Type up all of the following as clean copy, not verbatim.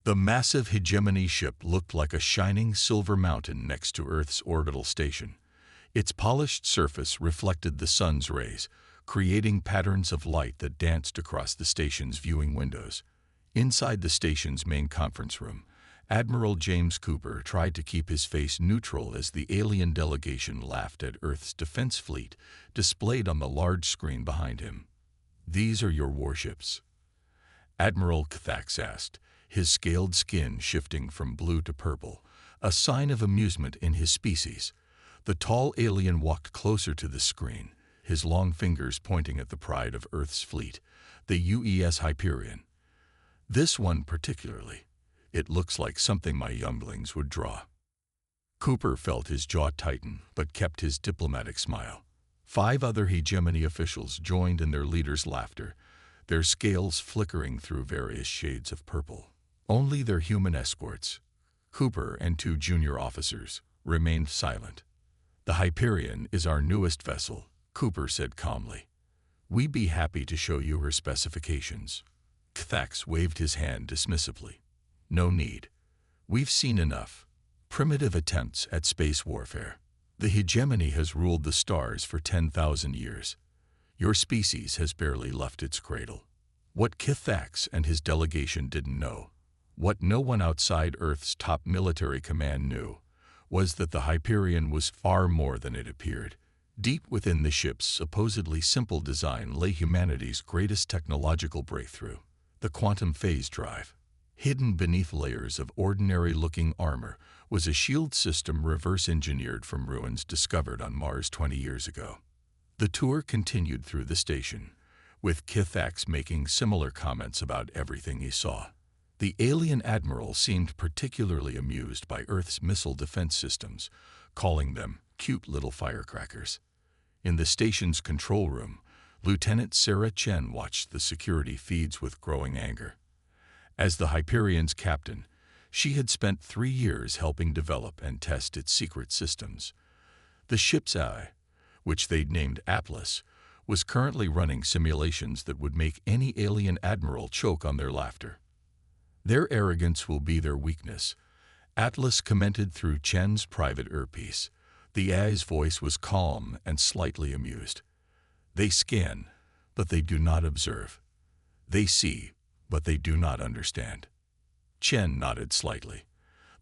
The massive hegemony ship looked like a shining silver mountain next to Earth's orbital station. Its polished surface reflected the sun's rays, creating patterns of light that danced across the station's viewing windows. Inside the station's main conference room, Admiral James Cooper tried to keep his face neutral as the alien delegation laughed at Earth's defense fleet displayed on the large screen behind him. "These are your warships?" Admiral Kthax asked, his scaled skin shifting from blue to purple, a sign of amusement in his species. The tall alien walked closer to the screen, his long fingers pointing at the pride of Earth's fleet, the UES Hyperion. "This one particularly. It looks like something my younglings would draw." Cooper felt his jaw tighten, but kept his diplomatic smile. 5 other hegemony officials joined in their leader's laughter, their scales flickering through various shades of purple. Only their human escorts, Cooper and 2 junior officers, remained silent. "The Hyperion is our newest vessel," Cooper said calmly. "We'd be happy to show you her specifications." Kthax waved his hand dismissively. "No need. We've seen enough. Primitive attempts at space warfare. The hegemony has ruled the stars for 10,000 years. Your species has barely left its cradle." What Kthax and his delegation didn't know, what no one outside Earth's top military command knew, was that the Hyperion was far more than it appeared. Deep within the ship's supposedly simple design lay humanity's greatest technological breakthrough, the quantum phase drive. Hidden beneath layers of ordinary-looking armor was a shield system reverse-engineered from ruins discovered on Mars 20 years ago. The tour continued through the station, with Kthax making similar comments about everything he saw. The alien admiral seemed particularly amused by Earth's missile defense systems, calling them cute little firecrackers. In the station's control room, Lieutenant Sarah Chen watched the security feeds with growing anger. As the Hyperion's captain, she had spent 3 years helping develop and test its secret systems. The ship's AI, which they'd named Atlas, was currently running simulations that would make any alien admiral choke on their laughter. "Their arrogance will be their weakness," Atlas commented through Chen's private earpiece. The AI's voice was calm and slightly amused. "They scan, but they do not observe. They see, but they do not understand." Chen nodded slightly.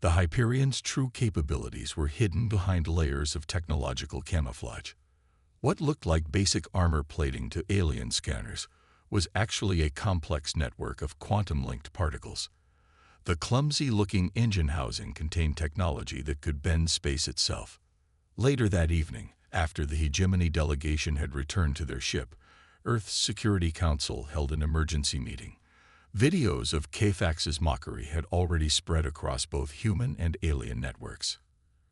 The Hyperion's true capabilities were hidden behind layers of technological camouflage. What looked like basic armor plating to alien scanners was actually a complex network of quantum-linked particles. The clumsy-looking engine housing contained technology that could bend space itself. Later that evening, after the hegemony delegation had returned to their ship, Earth's Security Council held an emergency meeting. Videos of Kthax's mockery had already spread across both human and alien networks.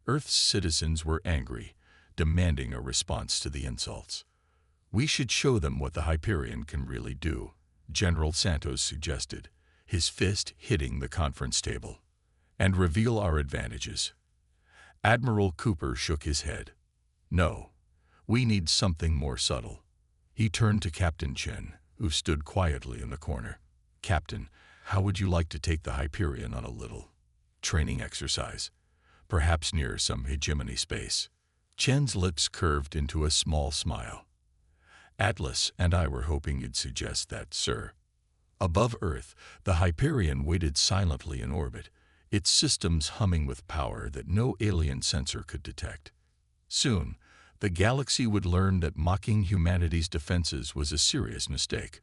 Earth's citizens were angry, demanding a response to the insults. "We should show them what the Hyperion can really do," General Santos suggested, his fist hitting the conference table, "and reveal our advantages." Admiral Cooper shook his head. "No, we need something more subtle." He turned to Captain Chen, who stood quietly in the corner. "Captain, how would you like to take the Hyperion on a little training exercise, perhaps near some hegemony space?" Chen's lips curved into a small smile. "Atlas and I were hoping you'd suggest that, sir." Above Earth, the Hyperion waited silently in orbit, its systems humming with power that no alien sensor could detect. Soon, the galaxy would learn that mocking humanity's defenses was a serious mistake.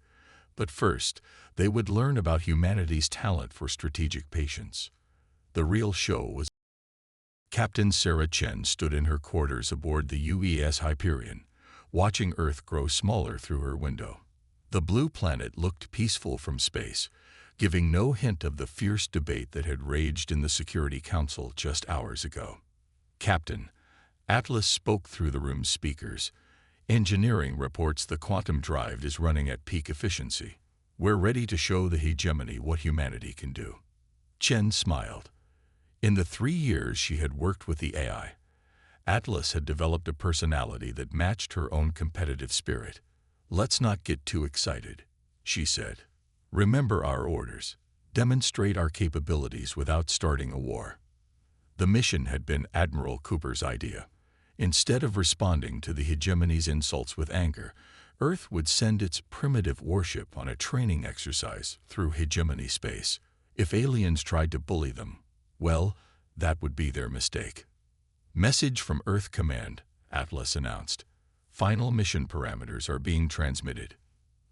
But first, they would learn about humanity's talent for strategic patience. The real show was. Captain Sarah Chen stood in her quarters aboard the UES Hyperion, watching Earth grow smaller through her window. The blue planet looked peaceful from space, giving no hint of the fierce debate that had raged in the Security Council just hours ago. "Captain," Atlas spoke through the room's speakers, "engineering reports the quantum drive is running at peak efficiency. We're ready to show the hegemony what humanity can do." Chen smiled. In the 3 years she had worked with the AI, Atlas had developed a personality that matched her own competitive spirit. "Let's not get too excited," she said. "Remember our orders. demonstrate our capabilities without starting a war. The mission had been Admiral Cooper's idea. Instead of responding to the hegemony's insults with anger, Earth would send its primitive warship on a training exercise through hegemony space. If aliens tried to bully them, well, that would be their mistake. Message from Earth Command, Atlas announced. Final mission parameters are being transmitted.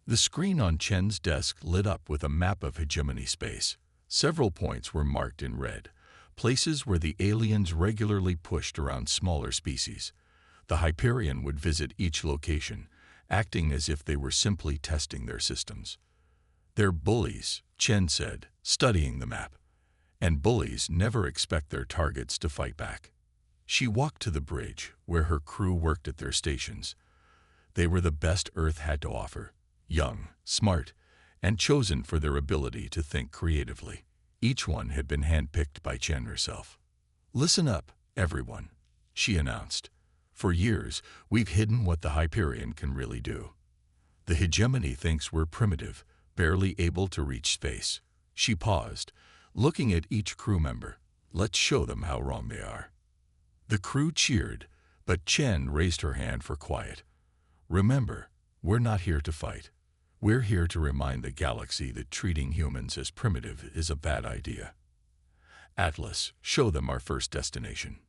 The screen on Chen's desk lit up with a map of hegemony space. Several points were marked in red, places where the aliens regularly pushed around smaller species. The Hyperion would visit each location, acting as if they were simply testing their systems. "They're bullies," Chen said, studying the map. "And bullies never expect their targets to fight back." She walked to the bridge, where her crew worked at their stations. They were the best Earth had to offer, young, smart, and chosen for their ability to think creatively. Each one had been handpicked by Chen herself. "Listen up, everyone," she announced. "For years, we've hidden what the Hyperion can really do. The hegemony thinks we're primitive, barely able to reach space." She paused, looking at each crew member. "Let's show them how wrong they are." The crew cheered, but Chen raised her hand for quiet. "Remember, we're not here to fight. We're here to remind the galaxy that treating humans as primitive is a bad idea. Atlas, show them our first destination."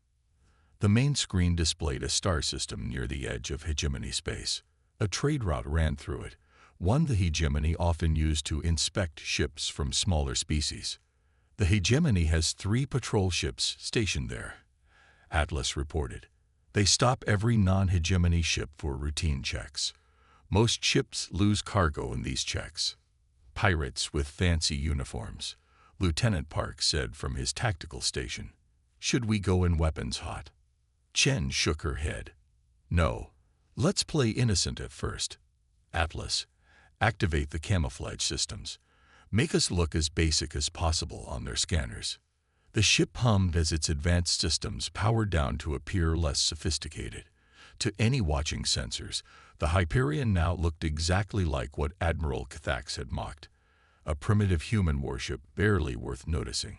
The main screen displayed a star system near the edge of hegemony space. A trade route ran through it, one the hegemony often used to inspect ships from smaller species. "The hegemony has 3 patrol ships stationed there," Atlas reported. "They stop every non-hegemony ship for routine checks. Most ships lose cargo in these checks." "Pirates with fancy uniforms," Lieutenant Park said from his tactical station. "Should we go in weapons hot?" Chen shook her head. "No. Let's play innocent at first. Atlas, activate the camouflage systems. Make us look as basic as possible on their scanners." The ship hummed as its advanced systems powered down to appear less sophisticated. To any watching sensors, the Hyperion now looked exactly like what Admiral Cathax had mocked, a primitive human warship barely worth noticing.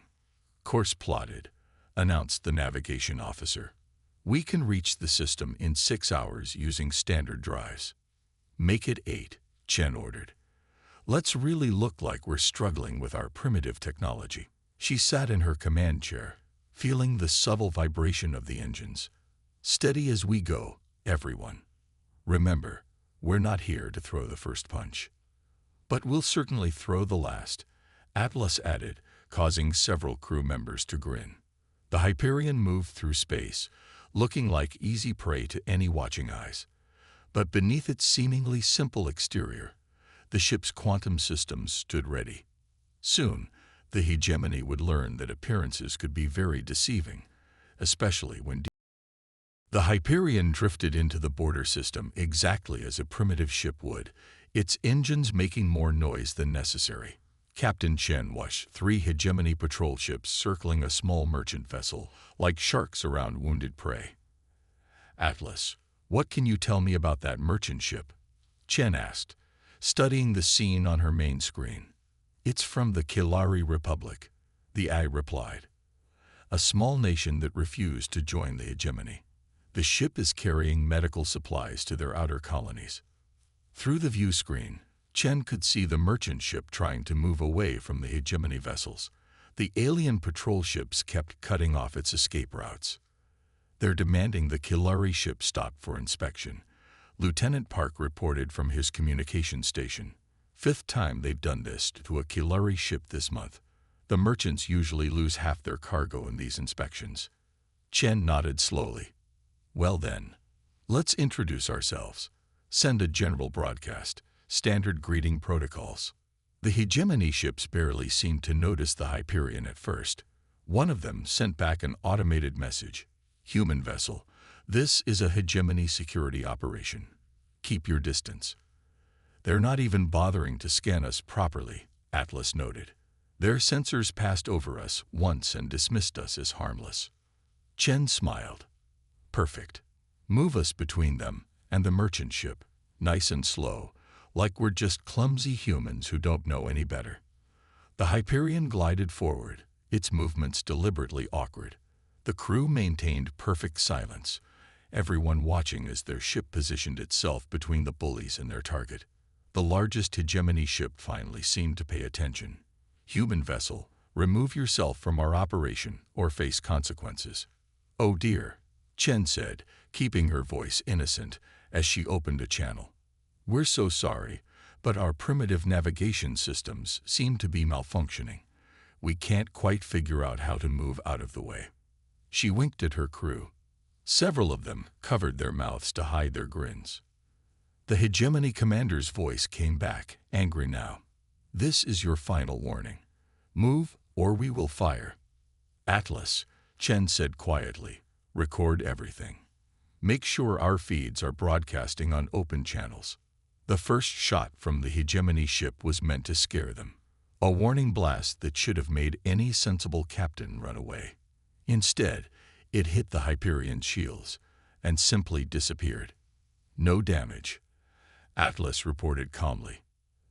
"Course plotted," announced the navigation officer. "We can reach the system in 6 hours using standard drives." "Make it 8, Chen ordered. "Let's really look like we're struggling with our primitive technology." She sat in her command chair, feeling the subtle vibration of the engines. "Steady as we go, everyone. Remember, we're not here to throw the first punch." "But we'll certainly throw the last," Atlas added, causing several crew members to grin. The Hyperion moved through space, looking like easy prey to any watching eyes. But beneath its seemingly simple exterior, the ship's quantum systems stood ready. Soon, the hegemony would learn that appearances could be very deceiving, especially when the Hyperion drifted into the border system exactly as a primitive ship would, its engines making more noise than necessary. Captain Chen watched 3 hegemony patrol ships circling a small merchant vessel, like sharks around wounded prey. "Atlas, what can you tell me about that merchant ship?" Chen asked, studying the scene on her main screen. "It's from the Kilari Republic," the eye replied, "a small nation that refused to join the hegemony. The ship is carrying medical supplies to their outer colonies." Through the view screen, Chen could see the merchant ship trying to move away from the hegemony vessels. The alien patrol ships kept cutting off its escape routes. "They're demanding the Kilari ship stop for inspection," Lieutenant Park reported from his communication station. "5th time they've done this to a Kilari ship this month. The merchants usually lose half their cargo in these inspections." Chen nodded slowly. "Well then, let's introduce ourselves. Send a general broadcast, standard greeting protocols." The hegemony ships barely seemed to notice the Hyperion at first. One of them sent back an automated message. "Human vessel, this is a hegemony security operation. Keep your distance." "They're not even bothering to scan us properly," Atlas noted. "Their sensors passed over us once and dismissed us as harmless." Chen smiled. "Perfect. Move us between them and the merchant ship, nice and slow, like we're just clumsy humans who don't know any better." The Hyperion glided forward, its movements deliberately awkward. The crew maintained perfect silence, everyone watching as their ship positioned itself between the bullies and their target. The largest hegemony ship finally seemed to pay attention. "Human vessel, remove yourself from our operation or face consequences." "Oh dear," Chen said, keeping her voice innocent as she opened a channel. "We're so sorry, but our primitive navigation systems seem to be malfunctioning. We can't quite figure out how to move out of the way." She winked at her crew. Several of them covered their mouths to hide their grins. The hegemony commander's voice came back, angry now. "This is your final warning. Move, or we will fire." "Atlas," Chen said quietly, "record everything. Make sure our feeds are broadcasting on open channels." The first shot from the hegemony ship was meant to scare them. A warning blast that should have made any sensible captain run away. Instead, it hit the Hyperion's shields and simply disappeared. "No damage," Atlas reported calmly.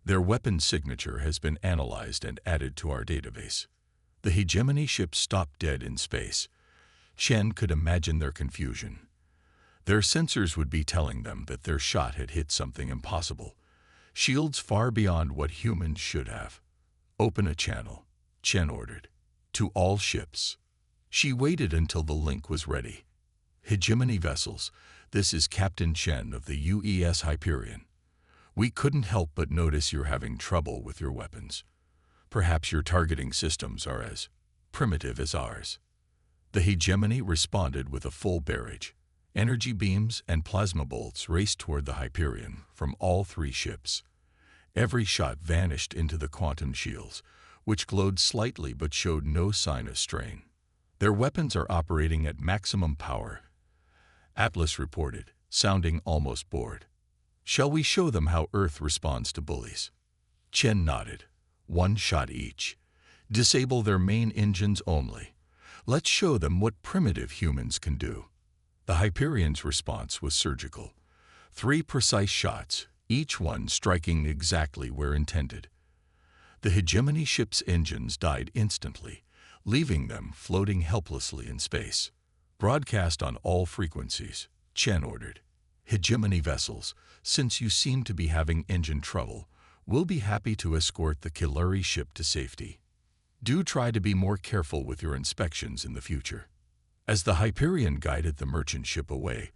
"Their weapon signature has been analyzed and added to our database." The hegemony ship stopped dead in space. Chen could imagine their confusion. Their sensors would be telling them that their shot had hit something impossible, shields far beyond what humans should have. "Open a channel," Chen ordered. "To all ships." She waited until the link was ready. "Hegemony vessels, this is Captain Chen of the UES Hyperion. We couldn't help but notice you're having trouble with your weapons. Perhaps your targeting systems are as primitive as ours." The hegemony responded with a full barrage. Energy beams and plasma bolts raced toward the Hyperion from all three ships. Every shot vanished into the quantum shields, which glowed slightly but showed no sign of strain. "Their weapons are operating at maximum power," Atlas reported, sounding almost bored. "Shall we show them how Earth responds to bullies?" Chen nodded. "One shot each. Disable their main engines only. Let's show them what primitive humans can do." The Hyperion's response was surgical. 3 precise shots, each one striking exactly where intended. The hegemony ship's engines died instantly, leaving them floating helplessly in space. "Broadcast on all frequencies," Chen ordered. "Hegemony vessels, since you seem to be having engine trouble, we'll be happy to escort the Killari ship to safety. Do try to be more careful with your inspections in the future." As the Hyperion guided the merchant ship away,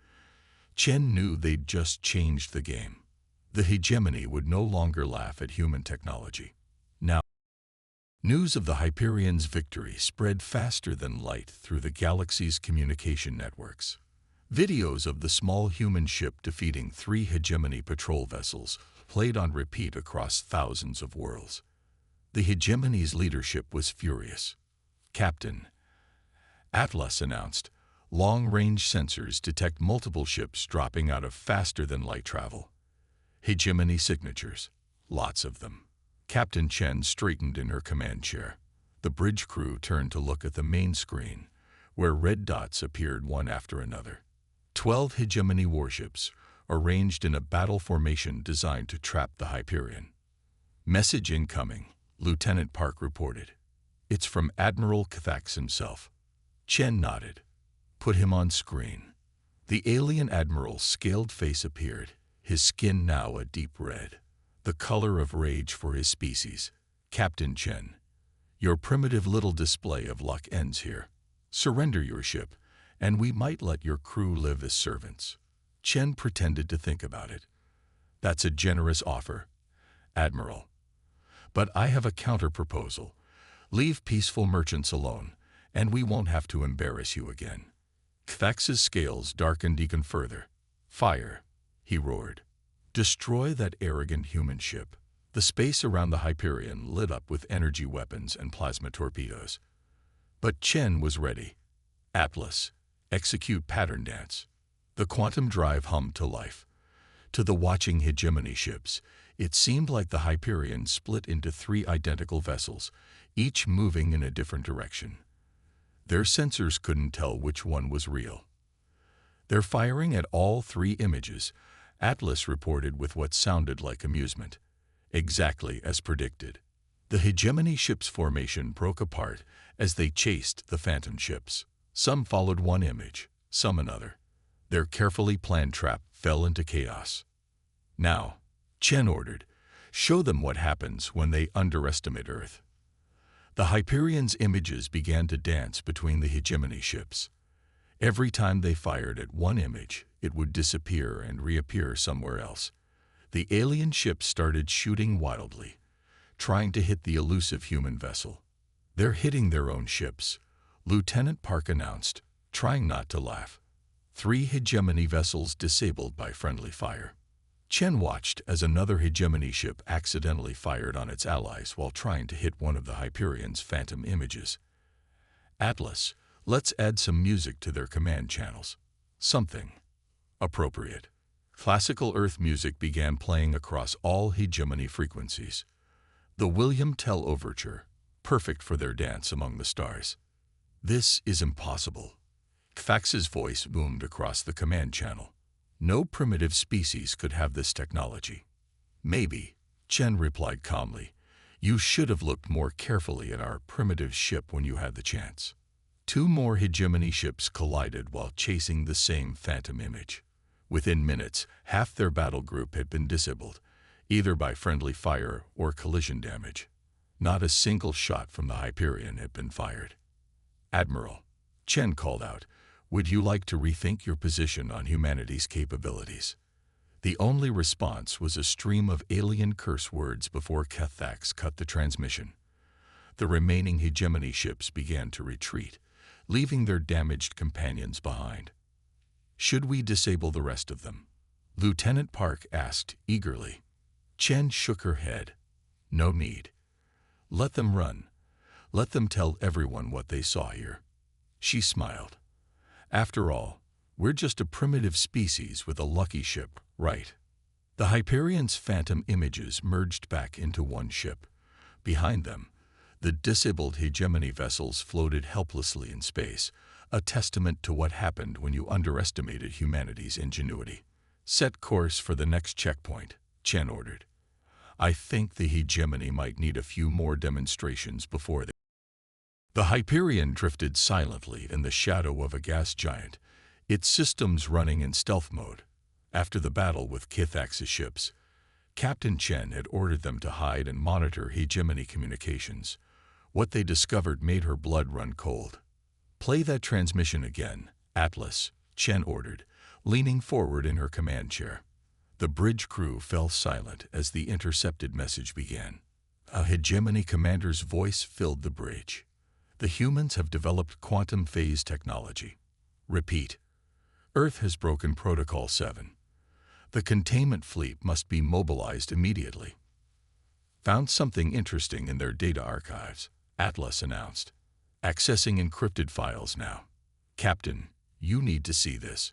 Chen knew they'd just changed the game. The hegemony would no longer laugh at human technology. Now, news of the Hyperion's victory spread faster than light through the galaxy's communication networks. Videos of the small human ship defeating 3 hegemony patrol vessels played on repeat across thousands of worlds. The hegemony's leadership was furious. "Captain," Atlas announced, "long-range sensors detect multiple ships dropping out of faster-than-light travel. Hegemony signatures, lots of them." Captain Chen straightened in her command chair. The bridge crew turned to look at the main screen, where red dots appeared one after another. 12 hegemony warships, arranged in a battle formation designed to trap the Hyperion. "Message incoming," Lieutenant Park reported. "It's from Admiral Kthax himself." Chen nodded. "Put him on screen." The alien admiral's scaled face appeared, his skin now a deep red, the color of rage for his species. "Captain Chen, your primitive little display of luck ends here. Surrender your ship, and we might let your crew live as servants." Chen pretended to think about it. "That's a generous offer, Admiral. But I have a counter-proposal. Leave peaceful merchants alone, and we won't have to embarrass you again." Kthax's scales darkened even further. "Fire," he roared. "Destroy that arrogant human ship." The space around the Hyperion lit up with energy weapons and plasma torpedoes. But Chen was ready. "Atlas, execute pattern dance." The quantum drive hummed to life. To the watching hegemony ships, it seemed like the Hyperion split into 3 identical vessels, each moving in a different direction. Their sensors couldn't tell which one was real. "They're firing at all 3 images," Atlas reported with what sounded like amusement. "Exactly as predicted." The hegemony ship's formation broke apart as they chased the phantom ships. Some followed one image, some another. Their carefully planned trap fell into chaos. "Now," Chen ordered, "show them what happens when they underestimate Earth." The Hyperion's images began to dance between the hegemony ships. Every time they fired at one image, it would disappear and reappear somewhere else. The alien ships started shooting wildly, trying to hit the elusive human vessel. "They're hitting their own ships," Lieutenant Park announced, trying not to laugh. 3 hegemony vessels disabled by friendly fire. Chen watched as another hegemony ship accidentally fired on its allies while trying to hit one of the Hyperion's phantom images. "Atlas, let's add some music to their command channels. Something appropriate." Classical Earth music began playing across all hegemony frequencies. The William Tell Overture, perfect for their dance among the stars. "This is impossible." Fax's voice boomed across the command channel. "No primitive species could have this technology." "Maybe," Chen replied calmly. "You should have looked more carefully at our primitive ship when you had the chance." 2 more hegemony ships collided while chasing the same phantom image. Within minutes, half their battle group had been disabled, either by friendly fire or collision damage. Not a single shot from the Hyperion had been fired. "Admiral," Chen called out, "would you like to rethink your position on humanity's capabilities?" The only response was a stream of alien curse words before Kethax cut the transmission. The remaining hegemony ships began to retreat, leaving their damaged companions behind. "Should we disable the rest of them?" Lieutenant Park asked eagerly. Chen shook her head. "No need. Let them run. Let them tell everyone what they saw here." She smiled. "After all, we're just a primitive species with a lucky ship, right?" The Hyperion's phantom images merged back into one ship. Behind them, the disabled hegemony vessels floated helplessly in space, a testament to what happened when you underestimated humanity's ingenuity. "Set course for the next checkpoint," Chen ordered. "I think the hegemony might need a few more demonstrations before they—" The Hyperion drifted silently in the shadow of a gas giant, its systems running in stealth mode. After the battle with Kithax's ships, Captain Chen had ordered them to hide and monitor hegemony communications. What they discovered made her blood run cold. "Play that transmission again, Atlas," Chen ordered, leaning forward in her command chair. The bridge crew fell silent as the intercepted message began. A hegemony commander's voice filled the bridge. "The humans have developed quantum phase technology. Repeat. Earth has broken Protocol 7. The containment fleet must be mobilized immediately." "Found something interesting in their data archives," Atlas announced. "Accessing encrypted files now. Captain, you need to see this."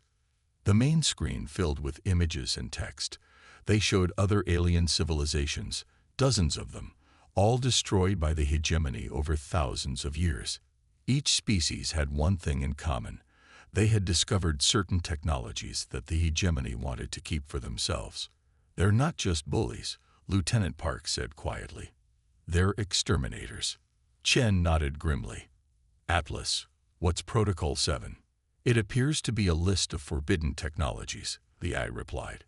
The main screen filled with images and text. They showed other alien civilizations, dozens of them, all destroyed by the hegemony over thousands of years. Each species had one thing in common. They had discovered certain technologies that the hegemony wanted to keep for themselves. "They're not just bullies," Lieutenant Park said quietly. "They're exterminators." Chen nodded grimly. "Atlas, what's Protocol 7? "It appears to be a list of forbidden technologies," the AI replied.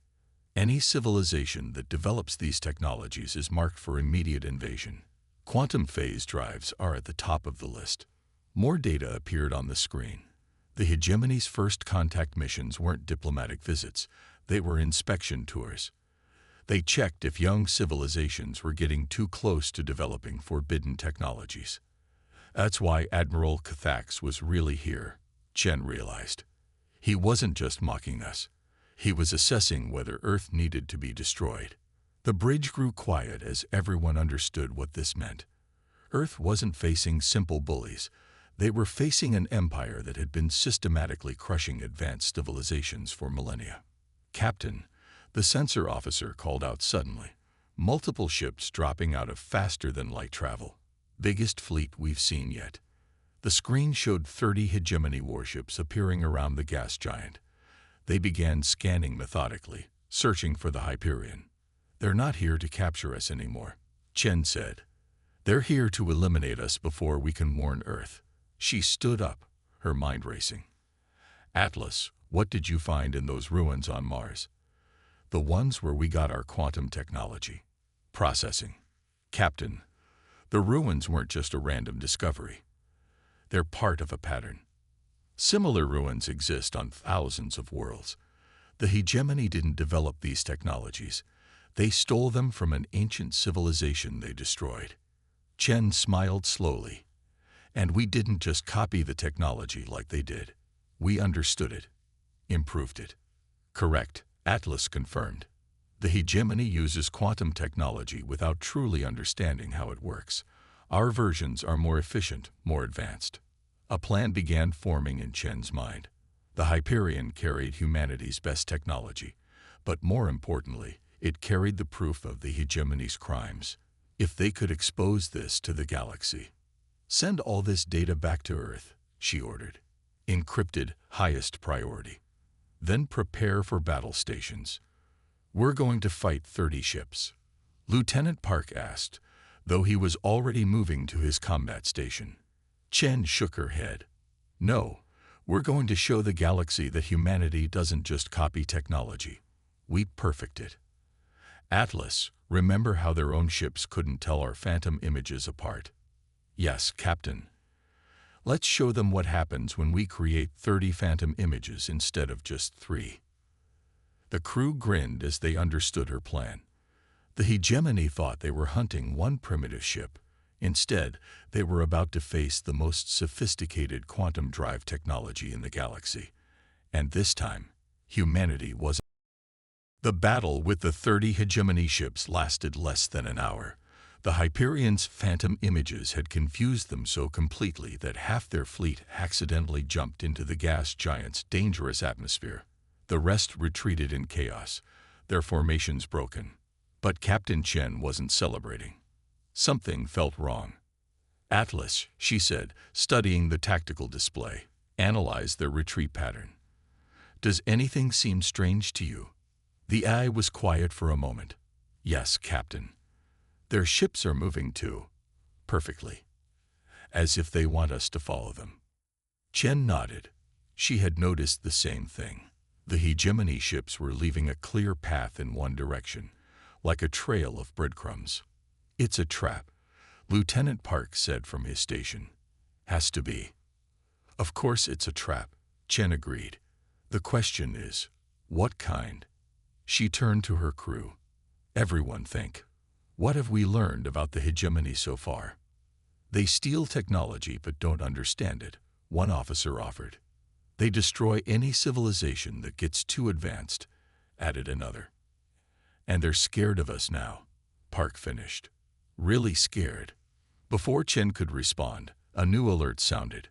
"Any civilization that develops these technologies is marked for immediate invasion. Quantum phase drives are at the top of the list." More data appeared on the screen. The hegemony's first contact missions weren't diplomatic visits, they were inspection tours. They checked if young civilizations were getting too close to developing forbidden technologies. That's why Admiral Kithax was really here, Chen realized. He wasn't just mocking us. He was assessing whether Earth needed to be destroyed. The bridge grew quiet as everyone understood what this meant. Earth wasn't facing simple bullies. They were facing an empire that had been systematically crushing advanced civilizations for millennia. "Captain," the sensor officer called out suddenly. "Multiple ships dropping out of faster-than-light travel. Biggest fleet we've seen yet." The screen showed 30 hegemony warships appearing around the gas giant. They began scanning methodically, searching for the Hyperion. "They're not here to capture us anymore," Chen said. They're here to eliminate us before we can warn Earth. She stood up, her mind racing. Atlas, what did you find in those ruins on Mars? The ones where we got our quantum technology. Processing. Captain, the ruins weren't just a random discovery. They're part of a pattern. Similar ruins exist on thousands of worlds. The hegemony didn't develop these technologies. They stole them from an ancient civilization they destroyed. Chen smiled slowly. And we didn't just copy the technology like they did. We understood it, improved it. Correct, Atlas confirmed. The hegemony uses quantum technology without truly understanding how it works. Our versions are more efficient, more advanced. A plan began forming in Chen's mind. The Hyperion carried humanity's best technology, but more importantly, it carried the proof of the hegemony's crimes. If they could expose this to the galaxy. Send all this data back to Earth, she ordered. Encrypted, highest priority. Then prepare for battle stations. We're going to fight 30 ships. Lieutenant Park asked, though he was already moving to his combat station. Chen shook her head. No, we're going to show the galaxy that humanity doesn't just copy technology. We perfect it. Atlas, remember how their own ships couldn't tell our phantom images apart? Yes, Captain. Let's show them what happens when we create 30 phantom images instead of just 3. The crew grinned as they understood her plan. The hegemony thought they were hunting one primitive ship. Instead, they were about to face the most sophisticated quantum drive technology in the galaxy. And this time, humanity wasn't. The battle with the 30 hegemony ships lasted less than an hour. The Hyperion's phantom images had confused them so completely that half their fleet accidentally jumped into the gas giant's dangerous atmosphere. The rest retreated in chaos, their formations broken. But Captain Chen wasn't celebrating. Something felt wrong. Atlas, she said, studying the tactical display, analyzed their retreat pattern. Does anything seem strange to you? The eye was quiet for a moment. Yes, Captain. Their ships are moving too. Perfectly. As if they want us to follow them. Chen nodded. She had noticed the same thing. The hegemony ships were leaving a clear path in one direction, like a trail of breadcrumbs. It's a trap, Lieutenant Park said from his station. Has to be. Of course it's a trap, Chen agreed. The question is, what kind? She turned to her crew. Everyone think. What have we learned about the hegemony so far? They steal technology but don't understand it, one officer offered. They destroy any civilization that gets too advanced, added another. And they're scared of us now, Park finished. Really scared. Before Chen could respond, a new alert sounded.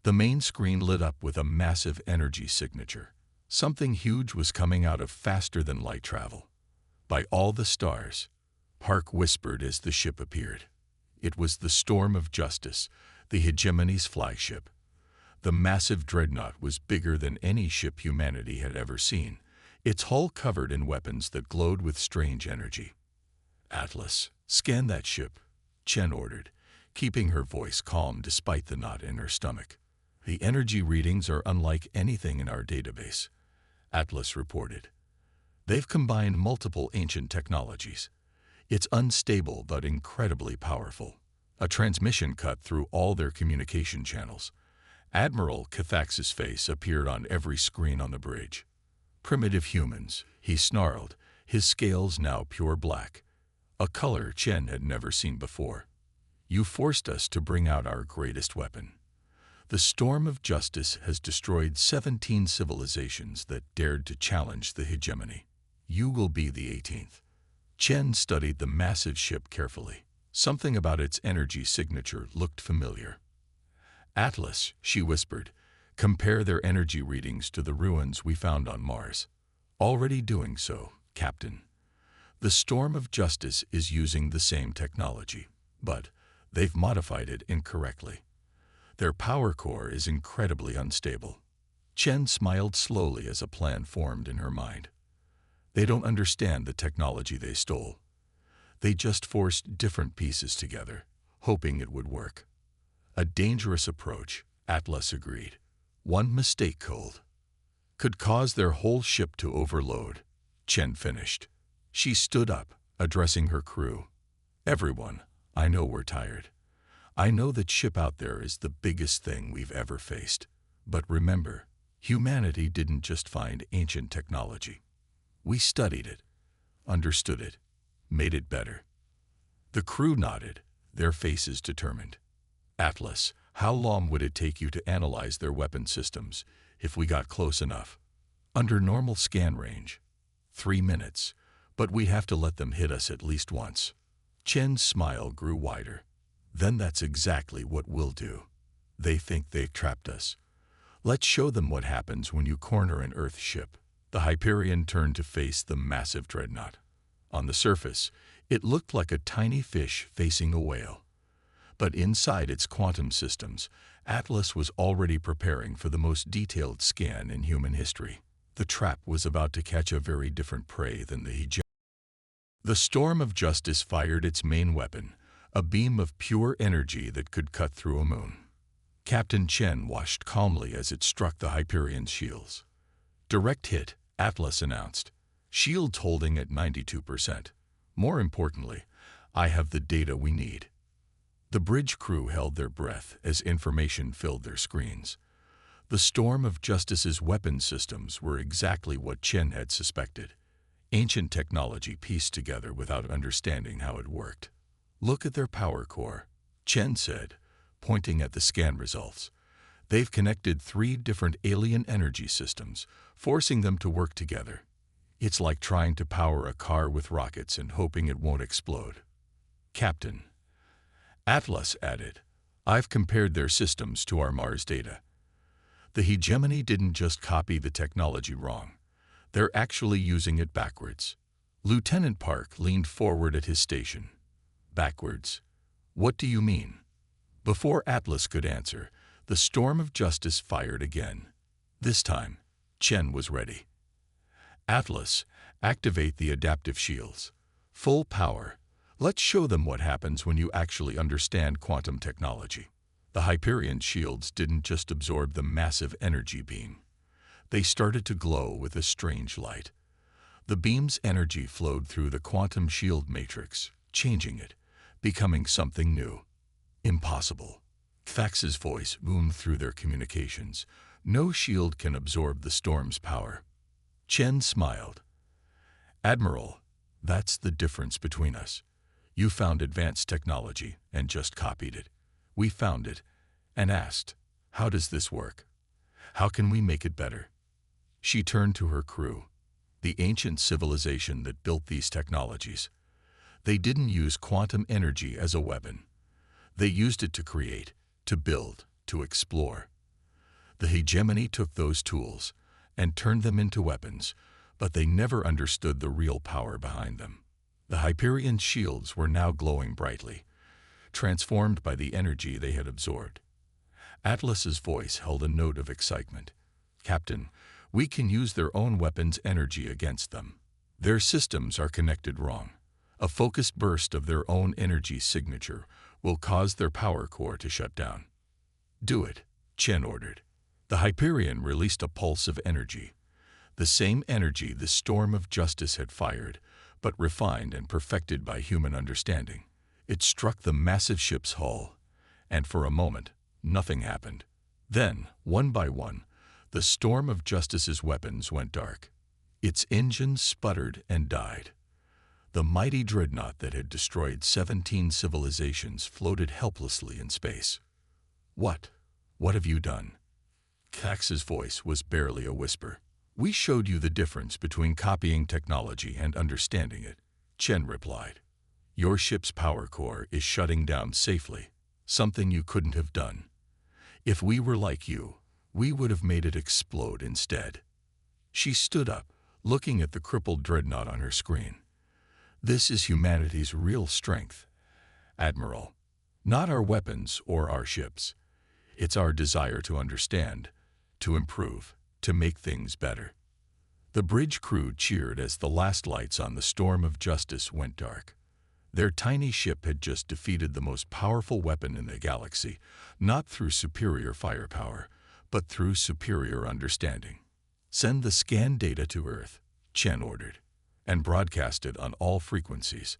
The main screen lit up with a massive energy signature. Something huge was coming out of faster-than-light travel. By all the stars, Park whispered as the ship appeared. It was the Storm of Justice, the hegemony's flagship. The massive dreadnought was bigger than any ship humanity had ever seen, its hull covered in weapons that glowed with strange energy. Atlas, scan that ship, Chen ordered, keeping her voice calm despite the knot in her stomach. The energy readings are unlike anything in our database, Atlas reported. They've combined multiple ancient technologies. It's unstable but incredibly powerful. A transmission cut through all their communication channels. Admiral Cathax's face appeared on every screen on the bridge. Primitive humans, he snarled, his scales now pure black. A color Chen had never seen before. You forced us to bring out our greatest weapon. The Storm of Justice has destroyed 17 civilizations that dared to challenge the hegemony. You will be the 18th. Chen studied the massive ship carefully. Something about its energy signature looked familiar. Atlas, she whispered, compare their energy readings to the ruins we found on Mars. Already doing so, Captain. The Storm of Justice is using the same technology, but they've modified it incorrectly. Their power core is incredibly unstable. Chen smiled slowly as a plan formed in her mind. They don't understand the technology they stole. They just forced different pieces together, hoping it would work. A dangerous approach, Atlas agreed. One mistake could cause their whole ship to overload. Chen finished. She stood up, addressing her crew. Everyone, I know we're tired. I know that ship out there is the biggest thing we've ever faced. But remember, humanity didn't just find ancient technology. We studied it, understood it, made it better. The crew nodded, their faces determined. Atlas, how long would it take you to analyze their weapon systems if we got close enough? Under normal scan range, 3 minutes, but we have to let them hit us at least once. Chen's smile grew wider. Then that's exactly what we'll do. They think they've trapped us. Let's show them what happens when you corner an Earth ship. The Hyperion turned to face the massive dreadnought. On the surface, it looked like a tiny fish facing a whale. But inside its quantum systems, Atlas was already preparing for the most detailed scan in human history. The trap was about to catch a very different prey than the hegemony. The Storm of Justice fired its main weapon, a beam of pure energy that could cut through a moon. Captain Chen watched calmly as it struck the Hyperion's shields. Direct hit, Atlas announced. Shields holding at 92%. More importantly, I have the data we need. The bridge crew held their breath as information filled their screens. The Storm of Justice's weapon systems were exactly what Chen had suspected. Ancient technology pieced together without understanding how it worked. Look at their power core, Chen said, pointing at the scan results. They've connected 3 different alien energy systems, forcing them to work together. It's like trying to power a car with rockets and hoping it won't explode. Captain, Atlas added, I've compared their systems to our Mars data. The hegemony didn't just copy the technology wrong. They're actually using it backwards. Lieutenant Park leaned forward at his station. Backwards? What do you mean? Before Atlas could answer, the Storm of Justice fired again. This time, Chen was ready. Atlas, activate the adaptive shields. Full power. Let's show them what happens when you actually understand quantum technology. The Hyperion shields didn't just absorb the massive energy beam. They started to glow with a strange light. The beam's energy flowed through the quantum shield matrix, changing it, becoming something new. Impossible. Fax's voice boomed through their communications. No shield can absorb the storm's power. Chen smiled. Admiral, that's the difference between us. You found advanced technology and just copied it. We found it and asked, how does this work? How can we make it better? She turned to her crew, the ancient civilization that built these technologies. They didn't use quantum energy as a weapon. They used it to create, to build, to explore. The hegemony took those tools and turned them into weapons, but they never understood the real power behind them. The Hyperion shields were now glowing brightly, transformed by the energy they had absorbed. Atlas's voice held a note of excitement. Captain, we can use their own weapons' energy against them. Their systems are connected wrong. A focused burst of their own energy signature will cause their power core to shut down. Do it, Chen ordered. The Hyperion released a pulse of energy, the same energy the Storm of Justice had fired, but refined and perfected by human understanding. It struck the massive ship's hull, and for a moment, nothing happened. Then, one by one, the Storm of Justice's weapons went dark. Its engines sputtered and died. The mighty dreadnought that had destroyed 17 civilizations floated helplessly in space. What have you done? Cax's voice was barely a whisper. We showed you the difference between copying technology and understanding it, Chen replied. Your ship's power core is shutting down safely, something you couldn't have done. If we were like you, we would have made it explode instead. She stood up, looking at the crippled dreadnought on her screen. This is humanity's real strength, Admiral. Not our weapons or our ships. It's our desire to understand, to improve, to make things better. The bridge crew cheered as the last lights on the Storm of Justice went dark. Their tiny ship had just defeated the most powerful weapon in the galaxy, not through superior firepower, but through superior understanding. "Send the scan data to Earth," Chen ordered, "and broadcast it on all frequencies.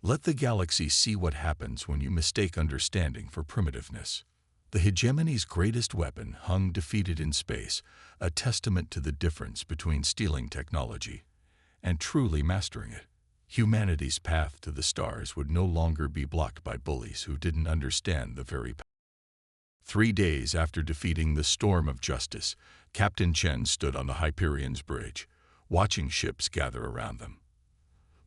Let the galaxy see what happens when you mistake understanding for primitiveness." The hegemony's greatest weapon hung defeated in space, a testament to the difference between stealing technology and truly mastering it. Humanity's path to the stars would no longer be blocked by bullies who didn't understand the very path. 3 days after defeating the storm of justice, Captain Chen stood on the Hyperion's bridge, watching ships gather around them.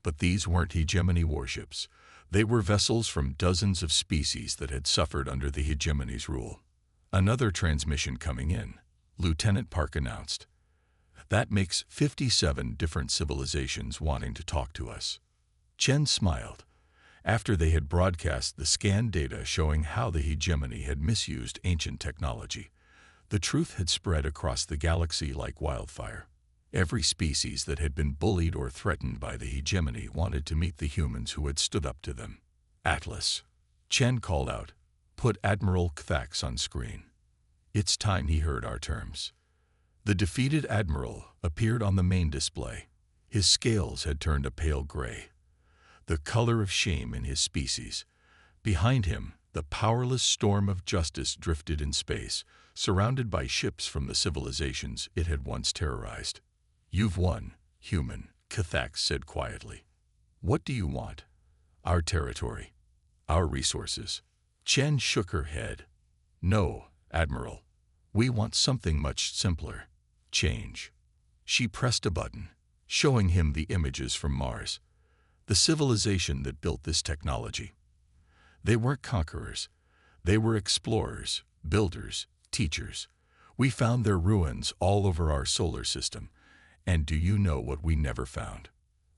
But these weren't hegemony warships. They were vessels from dozens of species that had suffered under the hegemony's rule. "Another transmission coming in," Lieutenant Park announced. "That makes 57 different civilizations wanting to talk to us." Chen smiled. After they had broadcast the scan data showing how the hegemony had misused ancient technology, the truth had spread across the galaxy like wildfire. Every species that had been bullied or threatened by the hegemony wanted to meet the humans who had stood up to them. "Atlas," Chen called out. "Put Admiral Kthax on screen." It's time he heard our terms. The defeated admiral appeared on the main display. His scales had turned a pale gray, the color of shame in his species. Behind him, the powerless storm of justice drifted in space, surrounded by ships from the civilizations it had once terrorized. "You've won, human," Kthax said quietly. "What do you want?" "Our territory. Our resources." Chen shook her head. "No, Admiral. We want something much simpler. Change." She pressed a button, showing him the images from Mars, the civilization that built this technology. They weren't conquerors. They were explorers, builders, teachers. We found their ruins all over our solar system. And do you know what we never found?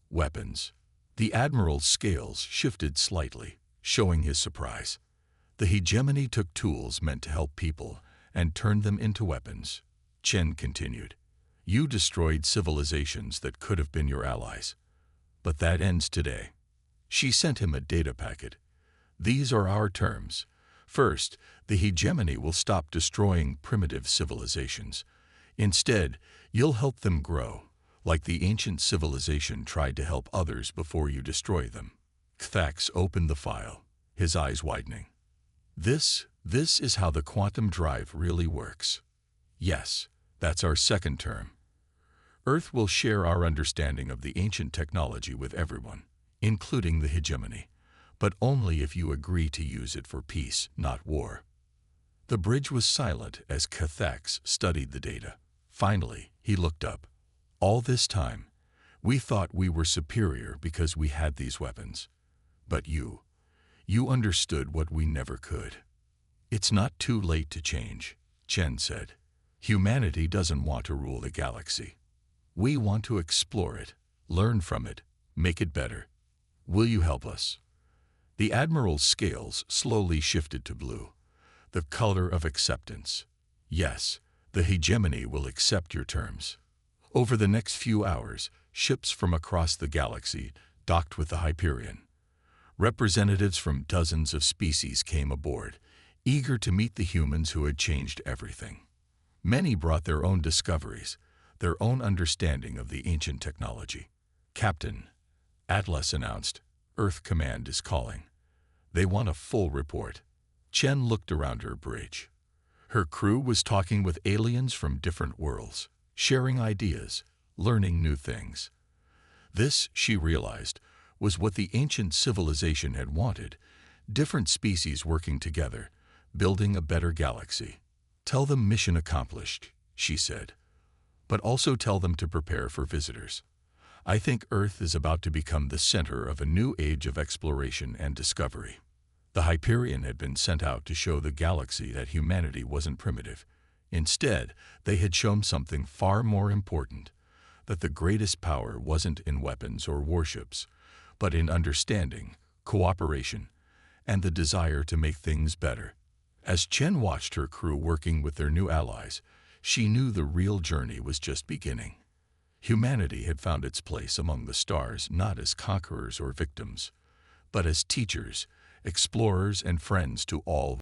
Weapons. The Admiral's scales shifted slightly, showing his surprise. The hegemony took tools meant to help people and turned them into weapons. Chen continued. "You destroyed civilizations that could have been your allies. But that ends today." She sent him a data packet. "These are our terms. First, the hegemony will stop destroying primitive civilizations. Instead, you'll help them grow, like the ancient civilization tried to help others before you destroy them." Kthax opened the file, his eyes widening. This is how the quantum drive really works. "Yes, that's our second term. Earth will share our understanding of the ancient technology with everyone, including the hegemony, but only if you agree to use it for peace, not war." The bridge was silent as Kthax studied the data. Finally, he looked up. "All this time, we thought we were superior because we had these weapons. But you understood what we never could." "It's not too late to change," Chen said. "Humanity doesn't want to rule the galaxy. We want to explore it, learn from it, make it better. Will you help us?" The Admiral's scales slowly shifted to blue, the color of acceptance. "Yes, the hegemony will accept your terms." Over the next few hours, ships from across the galaxy docked with the Hyperion. Representatives from dozens of species came aboard, eager to meet the humans who had changed everything. Many brought their own discoveries, their own understanding of the ancient technology. "Captain," Atlas announced, "Earth Command is calling. They want a full report." Chen looked around her bridge. Her crew was talking with aliens from different worlds, sharing ideas, learning new things. This, she realized, was what the ancient civilization had wanted, different species working together, building a better galaxy. "Tell them mission accomplished," she said, "but also tell them to prepare for visitors. I think Earth is about to become the center of a new age of exploration and discovery." The Hyperion had been sent out to show the galaxy that humanity wasn't primitive. Instead, they had shown something far more important, that the greatest power wasn't in weapons or warships, but in understanding, cooperation, and the desire to make things better. As Chen watched her crew working with their new allies, she knew the real journey was just beginning. Humanity had found its place among the stars not as conquerors or victims, but as teachers, explorers, and friends to all